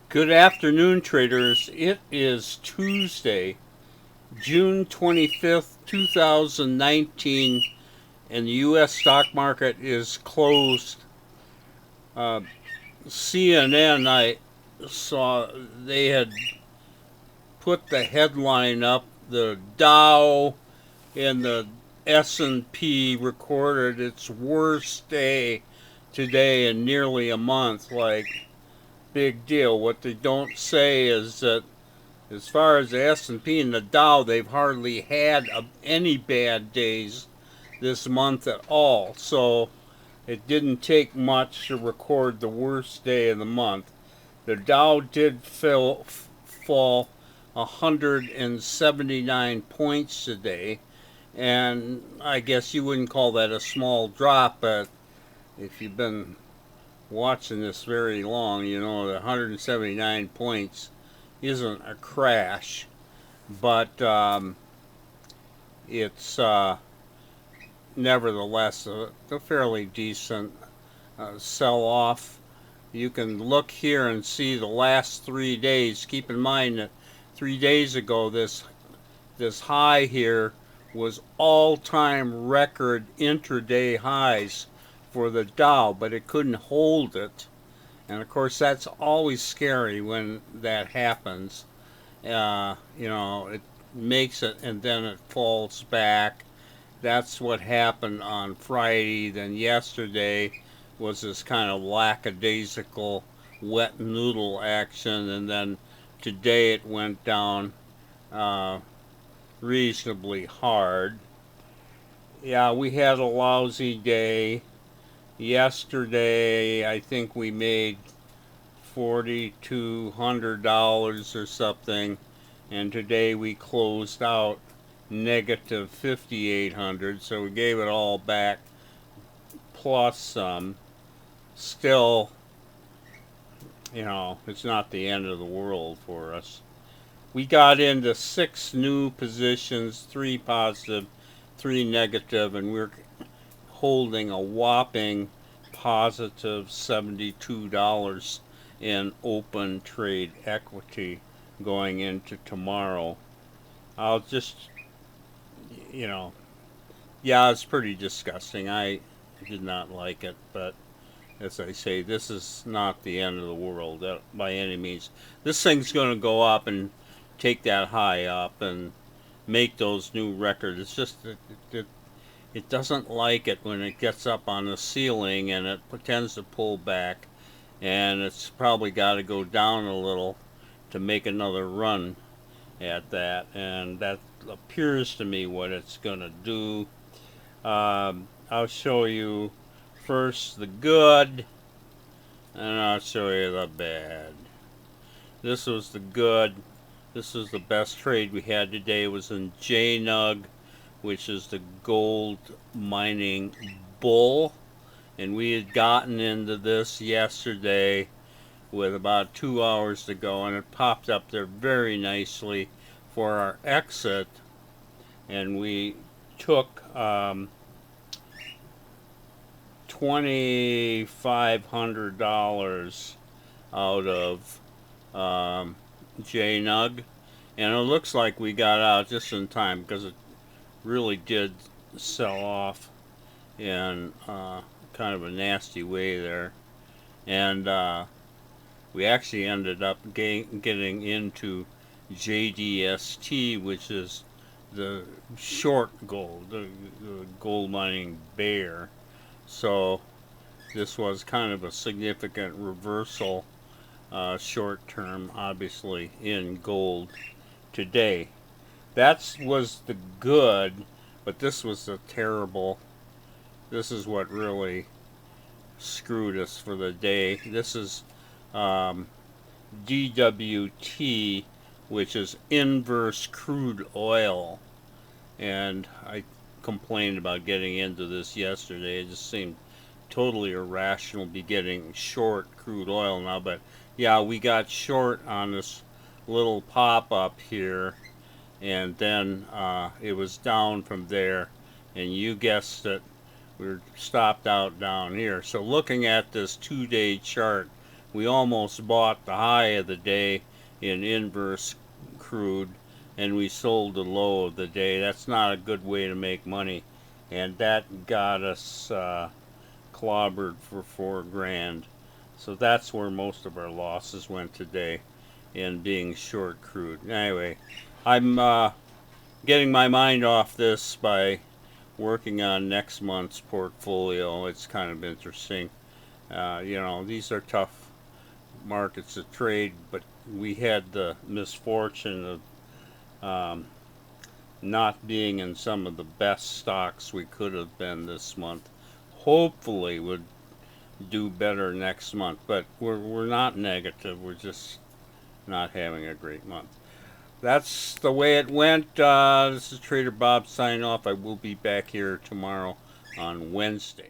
Good afternoon, traders. It is Tuesday, June 25th, 2019, and the U.S. stock market is closed. Uh, CNN, I saw they had put the headline up, the Dow and the S&P recorded its worst day today in nearly a month. Like, big deal. What they don't say is that as far as the S&P and the Dow, they've hardly had any bad days this month at all. So it didn't take much to record the worst day of the month. The Dow did fall 179 points today, and I guess you wouldn't call that a small drop, but if you've been watching this very long, you know that 179 points isn't a crash, but it's nevertheless a fairly decent sell off. You can look here and see the last 3 days. Keep in mind that 3 days ago, this high here was all-time record intraday highs for the Dow, but it couldn't hold it. And of course, that's always scary when that happens. It makes it and then it falls back. That's what happened on Friday. Then yesterday was this kind of lackadaisical wet noodle action, and then today it went down uh, reasonably hard. Yeah, we had a lousy day. Yesterday, I think we made $4,200 or something, and today we closed out negative 5,800, so we gave it all back plus some. Still, it's not the end of the world for us. We got into 6 new positions, 3 positive, 3 negative, and we're holding a whopping positive $72 in open trade equity going into tomorrow. I'll just, you know, yeah, it's pretty disgusting. I did not like it, but as I say, this is not the end of the world by any means. This thing's going to go up and take that high up and make those new records. It's just it doesn't like it when it gets up on the ceiling and it pretends to pull back, and it's probably got to go down a little to make another run at that, and that appears to me what it's going to do. I'll show you first the good, and I'll show you the bad. This was the good. This was the best trade we had today. It was in JNUG, which is the gold mining bull, and we had gotten into this yesterday with about 2 hours to go, and it popped up there very nicely for our exit, and we took $2,500 out of JNUG, and it looks like we got out just in time because it really did sell off in kind of a nasty way there, and we actually ended up getting into JDST, which is the short gold, the gold mining bear. So this was kind of a significant reversal, short term, obviously, in gold today. That was the good, but this was the terrible. This is what really screwed us for the day. This is DWT, which is inverse crude oil. And I complained about getting into this yesterday. It just seemed totally irrational to be getting short crude oil now. But yeah, we got short on this little pop up here, and then it was down from there. And you guessed it, we're stopped out down here. So looking at this 2-day chart, We almost bought the high of the day in inverse crude, and we sold the low of the day. That's not a good way to make money, and that got us clobbered for $4 grand. So that's where most of our losses went today, in being short crude. Anyway, I'm getting my mind off this by working on next month's portfolio. It's kind of interesting. These are tough markets to trade, but we had the misfortune of not being in some of the best stocks we could have been this month. Hopefully, would do better next month, but we're not negative. We're just not having a great month. That's the way it went. This is Trader Bob signing off. I will be back here tomorrow on Wednesday.